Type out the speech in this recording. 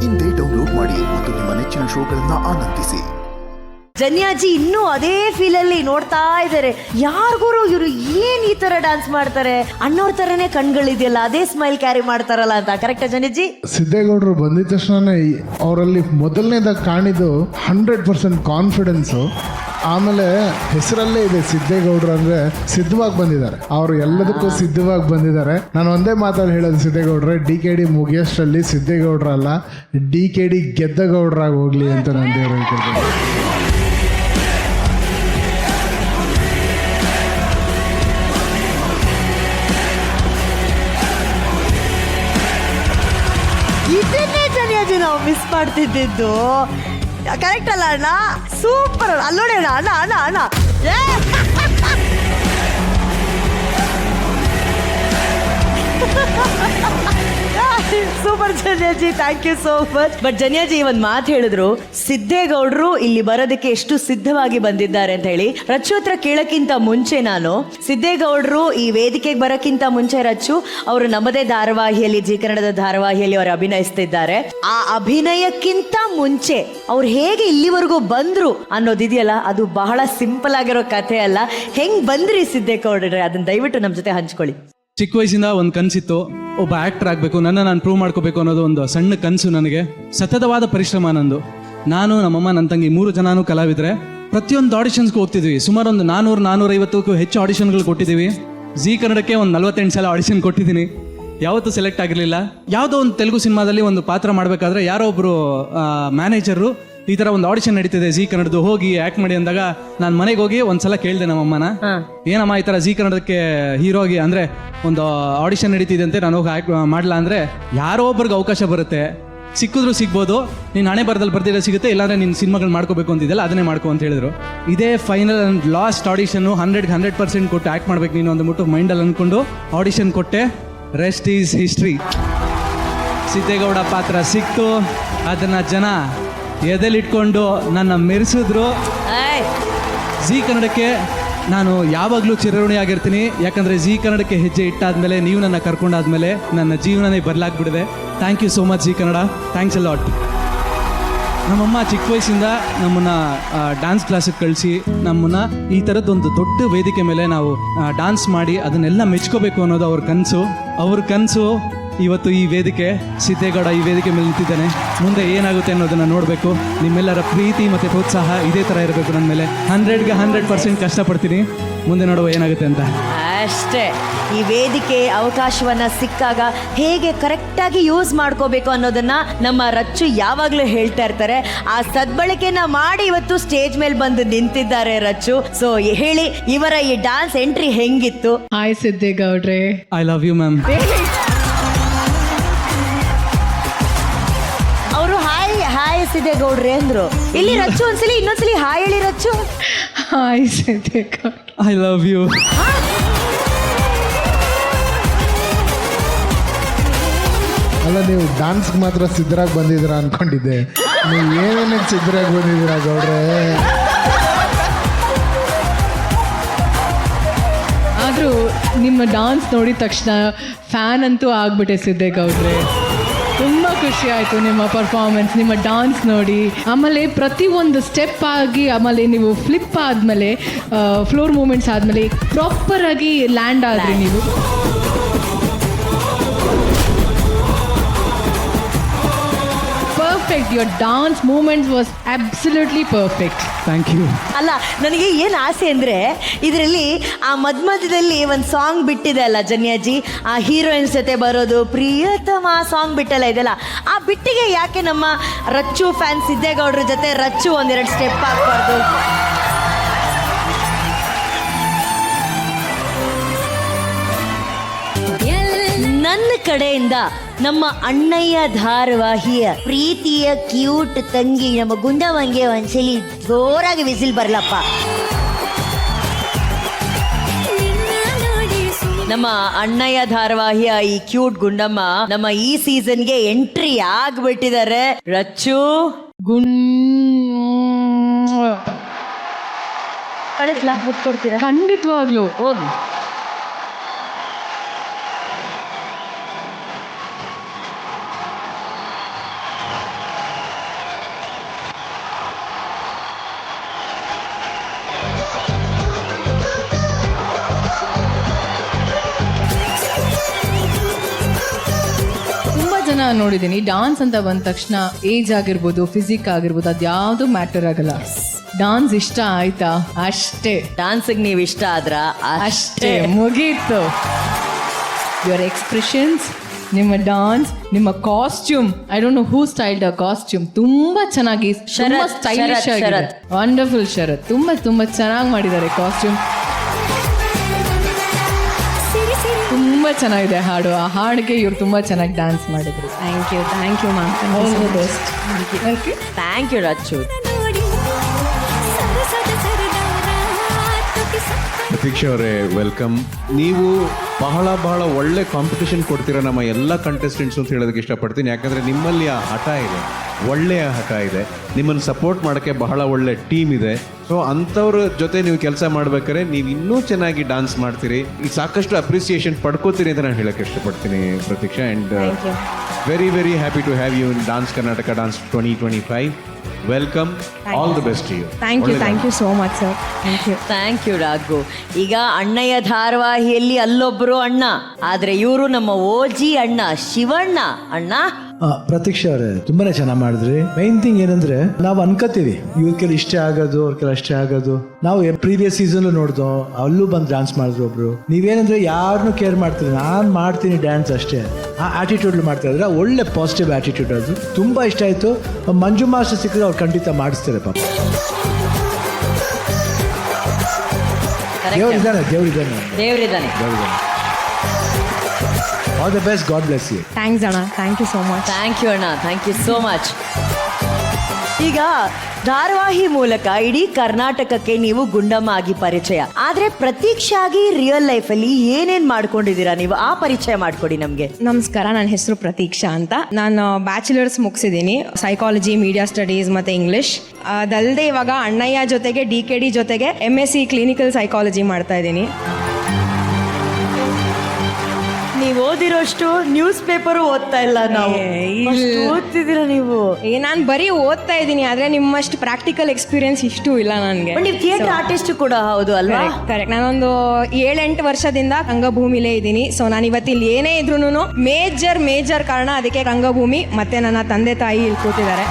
ಇಂದೇ ಡೌನ್ಲೋಡ್ ಮಾಡಿ ಮತ್ತು ನಿಮ್ಮ ನೆಚ್ಚಿನ ಶೋಗಳನ್ನ ಆನಂದಿಸಿ. ಜನ್ಯಾಜಿ ಇನ್ನೂ ಅದೇ ಫೀಲ್ ಅಲ್ಲಿ ನೋಡ್ತಾ ಇದ್ದಾರೆ. ಯಾರಿಗೂ ಇವರು ಏನ್ ಈ ತರ ಡ್ಯಾನ್ಸ್ ಮಾಡ್ತಾರೆ, ಅಣ್ಣವ್ರ ತರನೇ ಕಣ್ಗಳಿದೆಯಲ್ಲ, ಅದೇ ಸ್ಮೈಲ್ ಕ್ಯಾರಿ ಮಾಡ್ತಾರಲ್ಲ ಅಂತ. ಕರೆಕ್ಟಾ ಜನ್ಯಾಜಿ? ಸಿದ್ದೇಗೌಡರು ಬಂದಿದ ತಕ್ಷಣ ಅವರಲ್ಲಿ ಮೊದಲನೇದಾಗಿ ಕಾಣಿದ್ದು 100% ಕಾನ್ಫಿಡೆನ್ಸು. ಆಮೇಲೆ ಹೆಸರಲ್ಲೇ ಇದೆ ಸಿದ್ದೇಗೌಡರು ಅಂದ್ರೆ ಸಿದ್ಧವಾಗಿ ಬಂದಿದ್ದಾರೆ. ಅವರು ಎಲ್ಲದಕ್ಕೂ ಸಿದ್ಧವಾಗಿ ಬಂದಿದ್ದಾರೆ. ನಾನು ಒಂದೇ ಮಾತಲ್ಲಿ ಹೇಳೋದು, ಸಿದ್ದೇಗೌಡ್ರೆ DKD ಮುಗಿಯೋಷ್ಟರಲ್ಲಿ ಸಿದ್ದೇಗೌಡ್ರಲ್ಲ DKD ಗೆದ್ದಗೌಡ್ರಾಗಿ ಹೋಗ್ಲಿ ಅಂತ ನಾನು ದೇವ್ರು ಹೇಳ್ಕೊಳ್ತೀನಿ. ಇದನ್ನೇ ಜನ್ಯಾಜಿ ನಾವು ಮಿಸ್ ಮಾಡ್ತಿದ್ದು. ಕರೆಕ್ಟ್ ಅಲ್ಲ ಅಣ್ಣ? ಸೂಪರ್ ಅಲ್ಲೋಡಿ ಅಣ್ಣ ಅಣ್ಣ ಅಣ್ಣ ಅಣ್ಣ super Janyaji, thank you so much. But Janyaji ಒಂದು ಮಾತು ಹೇಳಿದ್ರು, ಸಿದ್ದೇಗೌಡರು ಇಲ್ಲಿ ಬರೋದಕ್ಕೆ ಎಷ್ಟು ಸಿದ್ಧವಾಗಿ ಬಂದಿದ್ದಾರೆ ಅಂತ ಹೇಳಿ. ರಚ್ಚು ಹತ್ರ ಕೇಳಕ್ಕಿಂತ ಮುಂಚೆ ನಾನು ಸಿದ್ದೇಗೌಡರು ಈ ವೇದಿಕೆಗೆ ಬರೋಕ್ಕಿಂತ ಮುಂಚೆ ರಚ್ಚು ಅವರು ನಮ್ಮದೇ ಧಾರಾವಾಹಿಯಲ್ಲಿ, ಜಿ ಕನ್ನಡದ ಧಾರಾವಾಹಿಯಲ್ಲಿ ಅವರು ಅಭಿನಯಿಸ್ತಿದ್ದಾರೆ. ಆ ಅಭಿನಯಕ್ಕಿಂತ ಮುಂಚೆ ಅವ್ರು ಹೇಗೆ ಇಲ್ಲಿವರೆಗೂ ಬಂದ್ರು ಅನ್ನೋದಿದೆಯಲ್ಲ, ಅದು ಬಹಳ ಸಿಂಪಲ್ ಆಗಿರೋ ಕಥೆ ಅಲ್ಲ. ಹೆಂಗ್ ಬಂದ್ರಿ ಸಿದ್ದೇಗೌಡ್ರೆ, ಅದನ್ನ ದಯವಿಟ್ಟು ನಮ್ಮ ಜೊತೆ ಹಂಚ್ಕೊಳ್ಳಿ. ಚಿಕ್ಕ ವಯಸ್ಸಿಂದ ಒಂದು ಕನಸಿತ್ತು, ಒಬ್ಬ ಆ್ಯಕ್ಟರ್ ಆಗಬೇಕು, ನಾನು ಪ್ರೂವ್ ಮಾಡ್ಕೋಬೇಕು ಅನ್ನೋದು ಒಂದು ಸಣ್ಣ ಕನಸು ನನಗೆ. ಸತತವಾದ ಪರಿಶ್ರಮ ನಂದು. ನಾನು, ನಮ್ಮಮ್ಮ, ನನ್ನ ತಂಗಿ 3 ಜನನೂ ಕಲಾವಿದರೆ. ಪ್ರತಿಯೊಂದು ಆಡಿಷನ್ಸ್ಗೂ ಹೋಗ್ತಿದ್ವಿ. ಸುಮಾರು ಒಂದು 400-450ಕ್ಕೂ ಹೆಚ್ಚು ಆಡಿಷನ್ಗಳು ಕೊಟ್ಟಿದ್ದೀವಿ. ಜಿ ಕನ್ನಡಕ್ಕೆ ಒಂದು 48 ಸಲ ಆಡಿಷನ್ ಕೊಟ್ಟಿದ್ದೀನಿ. ಯಾವತ್ತೂ ಸೆಲೆಕ್ಟ್ ಆಗಿರಲಿಲ್ಲ. ಯಾವುದೋ ಒಂದು ತೆಲುಗು ಸಿನಿಮಾದಲ್ಲಿ ಒಂದು ಪಾತ್ರ ಮಾಡಬೇಕಾದ್ರೆ ಯಾರೋ ಒಬ್ಬರು ಮ್ಯಾನೇಜರು ಈ ಥರ ಒಂದು ಆಡಿಷನ್ ನಡೀತಿದೆ ಜಿ ಕನ್ನಡದ್ದು, ಹೋಗಿ ಆ್ಯಕ್ಟ್ ಮಾಡಿ ಅಂದಾಗ ನಾನು ಮನೆಗೆ ಹೋಗಿ ಒಂದ್ಸಲ ಕೇಳಿದೆ ನಮ್ಮಮ್ಮನ, ಏನಮ್ಮ ಈ ಥರ ಜಿ ಕನ್ನಡಕ್ಕೆ ಹೀರೋಗಿ ಅಂದರೆ ಒಂದು ಆಡಿಷನ್ ನಡೀತಿದೆ ಅಂತೆ, ನಾನು ಹೋಗಿ ಆ್ಯಕ್ಟ್ ಮಾಡಲ್ಲ ಅಂದರೆ, ಯಾರೋ ಒಬ್ರಿಗೆ ಅವಕಾಶ ಬರುತ್ತೆ, ಸಿಕ್ಕಿದ್ರು ಸಿಗ್ಬೋದು, ನೀನು ಹಣೆ ಬರದಲ್ಲಿ ಬರ್ದಿರೋ ಸಿಗುತ್ತೆ, ಇಲ್ಲಾಂದರೆ ನೀನು ಸಿನಿಮಾಗಳು ಮಾಡ್ಕೋಬೇಕು ಅಂತಿದ್ದಲ್ಲ ಅದನ್ನೇ ಮಾಡ್ಕೊ ಅಂತ ಹೇಳಿದ್ರು. ಇದೇ ಫೈನಲ್ ಆ್ಯಂಡ್ ಲಾಸ್ಟ್ ಆಡಿಷನ್ನು 100% ಕೊಟ್ಟು ಆ್ಯಕ್ಟ್ ಮಾಡ್ಬೇಕು ನೀನು ಅಂದ್ಬಿಟ್ಟು ಮೈಂಡಲ್ಲಿ ಅಂದ್ಕೊಂಡು ಆಡಿಷನ್ ಕೊಟ್ಟೆ. Rest is history. ಸಿದ್ದೇಗೌಡ ಪಾತ್ರ ಸಿಕ್ತು. ಅದನ್ನು ಜನ ಎದೆಲಿಟ್ಕೊಂಡು ನನ್ನ ಮೆರೆಸಿದ್ರು. ಜಿ ಕನ್ನಡಕ್ಕೆ ನಾನು ಯಾವಾಗಲೂ ಚಿರಋಣಿ ಆಗಿರ್ತೀನಿ. ಯಾಕಂದರೆ ಜಿ ಕನ್ನಡಕ್ಕೆ ಹೆಜ್ಜೆ ಇಟ್ಟಾದ್ಮೇಲೆ, ನೀವು ನನ್ನ ಕರ್ಕೊಂಡಾದ್ಮೇಲೆ ನನ್ನ ಜೀವನನೇ ಬದಲಾಗ್ಬಿಟ್ಟಿದೆ. Thank you so much Zee Kannada, thanks a lot. ನಮ್ಮಮ್ಮ ಚಿಕ್ಕ ವಯಸ್ಸಿಂದ ನಮ್ಮನ್ನು ಡ್ಯಾನ್ಸ್ ಕ್ಲಾಸಿಗೆ ಕಳಿಸಿ ನಮ್ಮನ್ನು ಈ ಥರದ್ದೊಂದು ದೊಡ್ಡ ವೇದಿಕೆ ಮೇಲೆ ನಾವು ಡ್ಯಾನ್ಸ್ ಮಾಡಿ ಅದನ್ನೆಲ್ಲ ಮೆಚ್ಕೋಬೇಕು ಅನ್ನೋದು ಅವ್ರ ಕನಸು. ಇವತ್ತು ಈ ವೇದಿಕೆ, ಸಿದ್ದೇಗೌಡ ಈ ವೇದಿಕೆ ಮೇಲೆ ನಿಂತಿದ್ದಾನೆ. ಮುಂದೆ ಏನಾಗುತ್ತೆ ಅನ್ನೋದನ್ನು ನೋಡಬೇಕು. ನಿಮ್ಮೆಲ್ಲರ ಪ್ರೀತಿ ಮತ್ತು ಪ್ರೋತ್ಸಾಹ ಇದೇ ಥರ ಇರಬೇಕು ನನ್ನ ಮೇಲೆ. 100% ಕಷ್ಟಪಡ್ತೀನಿ. ಮುಂದೆ ನೋಡುವ ಏನಾಗುತ್ತೆ ಅಂತ ಅಷ್ಟೇ. ಈ ವೇದಿಕೆ ಅವಕಾಶವನ್ನ ಸಿಕ್ಕಾಗ ಹೇಗೆ ಕರೆಕ್ಟಾಗಿ ಯೂಸ್ ಮಾಡ್ಕೋಬೇಕು ಅನ್ನೋದನ್ನ ನಮ್ಮ ರಚ್ಚು ಯಾವಾಗಲೂ ಹೇಳ್ತಾ ಇರ್ತಾರೆ. ಆ ಸದ್ಬಳಕೆನ ಮಾಡಿ ಇವತ್ತು ಸ್ಟೇಜ್ ಮೇಲೆ ಬಂದು ನಿಂತಿದ್ದಾರೆ ರಚ್ಚು. ಸೊ ಹೇಳಿ, ಇವರ ಈ ಡ್ಯಾನ್ಸ್ ಎಂಟ್ರಿ ಹೆಂಗಿತ್ತು? ಹಾಯ್ ಸಿದ್ದೇಗೌಡ್ರೆ. I love you ma'am. ಅವರು ಹಾಯ್ ಸಿದ್ದೇಗೌಡ್ರೆ ಅಂದ್ರು. ಇಲ್ಲಿ ರಚ್ಚು ಒಂದ್ಸಲಿ, ಇನ್ನೊಂದ್ಸಲಿ ಹಾಯ್ ಹೇಳಿ ರಚ್ಚು. ಹಾಯ್ ಸಿದ್ದೇಗೌಡ್ರೆ. I love you. ಅಲ್ಲ, ನೀವು ಡ್ಯಾನ್ಸ್ಗೆ ಮಾತ್ರ ಸಿದ್ಧರಾಗಿ ಬಂದಿದ್ದೀರಾ ಅನ್ಕೊಂಡಿದ್ದೆ. ನೀವು ಏನೇನಕ್ಕೆ ಸಿದ್ಧರಾಗಿ ಬಂದಿದ್ದೀರಾ ಗೌಡ್ರೆ? ಆದರೂ ನಿಮ್ಮ ಡಾನ್ಸ್ ನೋಡಿದ ತಕ್ಷಣ ಫ್ಯಾನ್ ಅಂತೂ ಆಗ್ಬಿಟ್ಟೆ ಸಿದ್ದೇಗೌಡ್ರೆ. ತುಂಬ ಖುಷಿ ಆಯಿತು ನಿಮ್ಮ ಪರ್ಫಾರ್ಮೆನ್ಸ್, ನಿಮ್ಮ ಡಾನ್ಸ್ ನೋಡಿ. ಆಮೇಲೆ ಪ್ರತಿಯೊಂದು ಸ್ಟೆಪ್ ಆಗಿ, ಆಮೇಲೆ ನೀವು ಫ್ಲಿಪ್ ಆದಮೇಲೆ, ಫ್ಲೋರ್ ಮೂಮೆಂಟ್ಸ್ ಆದಮೇಲೆ ಪ್ರಾಪರಾಗಿ ಲ್ಯಾಂಡ್ ಆದ್ರಿ ನೀವು. Perfect. Your dance movements was absolutely perfect. Thank you. ಅಲ್ಲ, ನನಗೆ ಏನು ಆಸೆ ಅಂದರೆ, ಇದರಲ್ಲಿ ಆ ಮಧ್ಯದಲ್ಲಿ ಒಂದು ಸಾಂಗ್ ಬಿಟ್ಟಿದೆ ಅಲ್ಲ ಜನ್ಯಾಜಿ, ಆ ಹೀರೋಯಿನ್ಸ್ ಜೊತೆ ಬರೋದು, ಪ್ರಿಯತಮ ಸಾಂಗ್ ಬಿಟ್ಟಲ್ಲ ಇದೆಲ್ಲ, ಆ ಬಿಟ್ಟಿಗೆ ಯಾಕೆ ನಮ್ಮ ರಚ್ಚು ಫ್ಯಾನ್ ಸಿದ್ದೇಗೌಡ್ರ ಜೊತೆ ರಚ್ಚು ಒಂದೆರಡು ಸ್ಟೆಪ್ ಹಾಕ್ಬಾರ್ದು? ನನ್ನ ಕಡೆಯಿಂದ ನಮ್ಮ ಅಣ್ಣಯ್ಯ ಧಾರಾವಾಹಿಯ ಪ್ರೀತಿಯ ಕ್ಯೂಟ್ ತಂಗಿ ನಮ್ಮ ಗುಂಡಮ್ಮಂಗೆ ಒಂದ್ಸಲಿ ಜೋರಾಗಿ ವಿಸಿಲ್ ಬರ್ಲಪ್ಪ. ನಮ್ಮ ಅಣ್ಣಯ್ಯ ಧಾರಾವಾಹಿಯ ಈ ಕ್ಯೂಟ್ ಗುಂಡಮ್ಮ ನಮ್ಮ ಈ ಸೀಸನ್ಗೆ ಎಂಟ್ರಿ ಆಗ್ಬಿಟ್ಟಿದ್ದಾರೆ. ರಚ್ಚು ಕೊಡ್ತೀರಾ? ಖಂಡಿತವಾಗ್ಲು ಹೋಗಿ. ನೋಡಿದ್ದೀನಿ, ಡಾನ್ಸ್ ಅಂತ ಬಂದ ತಕ್ಷಣ ಏಜ್ ಆಗಿರ್ಬೋದು, ಫಿಸಿಕ್ ಆಗಿರ್ಬೋದು, ಅದ್ಯಾವುದು ಮ್ಯಾಟರ್ ಆಗಲ್ಲ. ಡಾನ್ಸ್ ಇಷ್ಟ ಆಯ್ತಾ ಅಷ್ಟೇ, ಡಾನ್ಸಿಗೆ ನೀವು ಇಷ್ಟ ಆದ್ರ ಅಷ್ಟೇ ಮುಗೀತು. ಯುವರ್ ಎಕ್ಸ್ಪ್ರೆಷನ್ಸ್, ನಿಮ್ಮ ಡಾನ್ಸ್, ನಿಮ್ಮ costume, I don't know who styled a costume, ತುಂಬಾ ಚೆನ್ನಾಗಿ, ತುಂಬಾ ಸ್ಟೈಲಿಶ್ ಆಗಿದೆ. ವಂಡರ್ಫುಲ್ ಶರತ್, ತುಂಬಾ ತುಂಬಾ ಚೆನ್ನಾಗಿ ಮಾಡಿದ್ದಾರೆ ಕಾಸ್ಟ್ಯೂಮ್. ತುಂಬಾ ಚೆನ್ನಾಗಿದೆ ಹಾಡು. ಆ ಹಾಡಿಗೆ ಇವ್ರು ತುಂಬಾ ಚೆನ್ನಾಗಿ ಡ್ಯಾನ್ಸ್ ಮಾಡಿದ್ರು. Thank you ma'am. All the best. Thank you Rachu. Pratiksha ಅವರೇ, ವೆಲ್ಕಮ್. ನೀವು ಬಹಳ ಒಳ್ಳೆ ಕಾಂಪಿಟೇಷನ್ ಕೊಡ್ತೀರಾ ನಮ್ಮ ಎಲ್ಲ ಕಂಟೆಸ್ಟೆಂಟ್ಸ್ ಅಂತ ಹೇಳೋದಕ್ಕೆ ಇಷ್ಟಪಡ್ತೀನಿ. ಯಾಕಂದರೆ ನಿಮ್ಮಲ್ಲಿ ಆ ಹಠ ಇದೆ, ಒಳ್ಳೆಯ ಹಠ ಇದೆ, ನಿಮ್ಮನ್ನು ಸಪೋರ್ಟ್ ಮಾಡೋಕ್ಕೆ ಬಹಳ ಒಳ್ಳೆ ಟೀಮ್ ಇದೆ. ಸೊ ಅಂಥವ್ರ ಜೊತೆ ನೀವು ಕೆಲಸ ಮಾಡ್ಬೇಕಾದ್ರೆ ನೀವು ಇನ್ನೂ ಚೆನ್ನಾಗಿ ಡಾನ್ಸ್ ಮಾಡ್ತೀರಿ, ಈಗ ಸಾಕಷ್ಟು ಅಪ್ರಿಸಿಯೇಷನ್ ಪಡ್ಕೋತೀರಿ ಅಂತ ನಾನು ಹೇಳೋಕ್ಕೆ ಇಷ್ಟಪಡ್ತೀನಿ Pratiksha. And very happy to have you in dance Karnataka dance 2025. Welcome, all the best you. Thank you so much sir. Thank you Raghu. ಈಗ ಅಣ್ಣಯ್ಯ ಧಾರಾವಾಹಿಯಲ್ಲಿ ಅಲ್ಲೊಬ್ರು ಅಣ್ಣ, ಆದ್ರೆ ಇವರು ನಮ್ಮ ಓಜಿ ಅಣ್ಣ ಶಿವಣ್ಣ ಅಣ್ಣ. ಪ್ರತೀಕ್ಷಾ ಅವರೇ, ತುಂಬಾನೇ ಚೆನ್ನಾಗಿ ಮಾಡಿದ್ರಿ. ಮೈನ್ ಥಿಂಗ್ ಏನಂದ್ರೆ, ನಾವು ಅನ್ಕೋತೀವಿ ಇವ್ರ ಕೆಲ ಇಷ್ಟೇ ಆಗೋದು, ಅವ್ರ ಕೆಲ ಅಷ್ಟೇ ಆಗೋದು. ನಾವು ಪ್ರೀವಿಯಸ್ ಸೀಸನ್ ನೋಡ್ದೋ, ಅಲ್ಲೂ ಬಂದು ಡ್ಯಾನ್ಸ್ ಮಾಡಿದ್ರು ಒಬ್ರು. ನೀವೇನಂದ್ರೆ ಯಾರನ್ನೂ ಕೇರ್ ಮಾಡ್ತೀರಿ, ನಾನು ಮಾಡ್ತೀನಿ ಡ್ಯಾನ್ಸ್ ಅಷ್ಟೇ, ಆ ಆಟಿಟ್ಯೂಡ್ ಮಾಡ್ತಾ ಇದ್ರೆ ಒಳ್ಳೆ ಪಾಸಿಟಿವ್ ಆಟಿಟ್ಯೂಡ್. ಅದು ತುಂಬಾ ಇಷ್ಟ ಆಯ್ತು. ಮಂಜು ಮಾಸ್ಟರ್ ಸಿಕ್ಕಿದ್ರೆ ಅವ್ರು ಖಂಡಿತ ಮಾಡಿಸ್ತಾರೆ ಪಾಪ. ದೇವರಿದ್ದಾನೆ. All the best, God bless you. Thanks ಅಣ್ಣ, thank you so much. Thank you ಅಣ್ಣ, ಥ್ಯಾಂಕ್ ಯು ಸೋ ಮಚ್. ಈಗ ಧಾರಾವಾಹಿ ಮೂಲಕ ಇಡೀ ಕರ್ನಾಟಕಕ್ಕೆ ನೀವು ಗುಂಡಮ್ಮ ಆಗಿ ಪರಿಚಯ, ಆದ್ರೆ ಪ್ರತೀಕ್ಷಾಗಿ ರಿಯಲ್ ಲೈಫ್ ಅಲ್ಲಿ ಏನೇನ್ ಮಾಡ್ಕೊಂಡಿದ್ದೀರಾ ನೀವು, ಆ ಪರಿಚಯ ಮಾಡ್ಕೊಡಿ ನಮ್ಗೆ. ನಮಸ್ಕಾರ, ನನ್ನ ಹೆಸರು ಪ್ರತೀಕ್ಷಾ ಅಂತ. ನಾನು ಬ್ಯಾಚುಲರ್ಸ್ ಮುಗಿಸಿದ್ದೀನಿ, ಸೈಕಾಲಜಿ, ಮೀಡಿಯಾ ಸ್ಟಡೀಸ್ ಮತ್ತು ಇಂಗ್ಲಿಷ್. ಅದಲ್ಲದೆ ಇವಾಗ ಅಣ್ಣಯ್ಯ ಜೊತೆಗೆ DKD ಜೊತೆಗೆ MSc ಕ್ಲಿನಿಕಲ್ ಸೈಕಾಲಜಿ ಮಾಡ್ತಾ ಇದ್ದೀನಿ. ನೀವು ಓದಿರೋಷ್ಟು ನ್ಯೂಸ್ ಪೇಪರ್ ಓದ್ತಾ ಇಲ್ಲ ನಾವು. ಅಷ್ಟು ಓದ್ತಿದ್ದೀರಾ ನೀವು. ನಾನು ಬರೀ ಓದ್ತಾ ಇದ್ದೀನಿ, ಆದರೆ ನಿಮ್ಮಷ್ಟು ಪ್ರಾಕ್ಟಿಕಲ್ ಎಕ್ಸ್ಪೀರಿಯನ್ಸ್ ಇಷ್ಟು ಇಲ್ಲ ನನಗೆ. ನೀವು ಥಿಯೇಟರ್ ಆರ್ಟಿಸ್ಟ್ ಕೂಡ ಹೌದು ಅಲ್ವಾ? ಕರೆಕ್ಟ್. ನಾನೊಂದು 7-8 ವರ್ಷದಿಂದ ರಂಗಭೂಮಿಲೇ ಇದ್ದೀನಿ. ಸೊ ನಾನು ಇವತ್ತಿಲ್ಲಿ ಏನೇ ಇದ್ರೂ ಮೇಜರ್ ಕಾರಣ ಅದಕ್ಕೆ ರಂಗಭೂಮಿ, ಮತ್ತೆ ನನ್ನ ತಂದೆ ತಾಯಿ ಇಲ್ಲಿ ಕೂತಿದ್ದಾರೆ.